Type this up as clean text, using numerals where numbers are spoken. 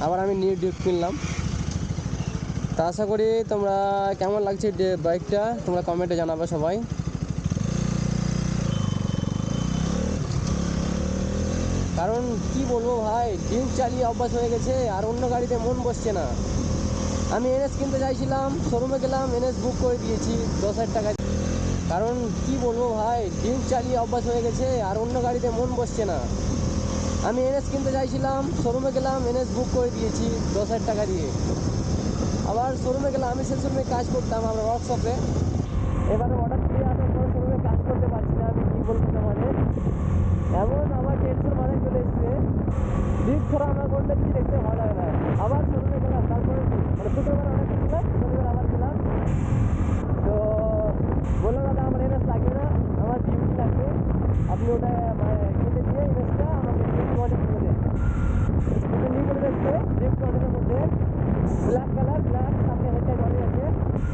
আবার আমি new Duke কিনলাম। তা আশা করি তোমরা কেমন লাগছে বাইকটা তোমরা কমেন্টে জানাবে সবাই। কারণ কি বলবো ভাই, ডিউক চালিয়ে অভ্যাস হয়ে গেছে আর অন্য গাড়িতে মন বসছে না। আমি এনএস কিনতে চাইছিলাম, শোরুমে গেলাম, এনএস বুক করে দিয়েছি 10,000 টাকা। কারণ কি বলবো ভাই, ডিউক চালিয়ে অভ্যাস হয়ে গেছে আর অন্য গাড়িতে মন বসছে না। আমি এনএস কিনতে চাইছিলাম, শোরুমে গেলাম, এনএস বুক করে দিয়েছি 10,000 টাকা দিয়ে। আবার শোরুমে গেলাম, আমি সেই শোরুমে কাজ করতাম আমার ওয়ার্কশপে। এবারে অর্ডার দিয়ে আসার পরে শোরুমে কাজ করতে পারছি না। আমি কী বলবো তোমাদের, এমন আমার টেনশন মাথায় চলে এসছে, ডিপ ছাড়া আমার কোনো কিছু দেখতে ভালো লাগে না। আবার শোরুমে গেলাম, তারপরে মানে শুক্রবার অর্ডার দিয়েছিলাম, শনিবার আবার গেলাম। তো বললো দাদা আমার এনএস লাগবে না, আমার ডিউটি লাগবে, আপনি ওটা মানে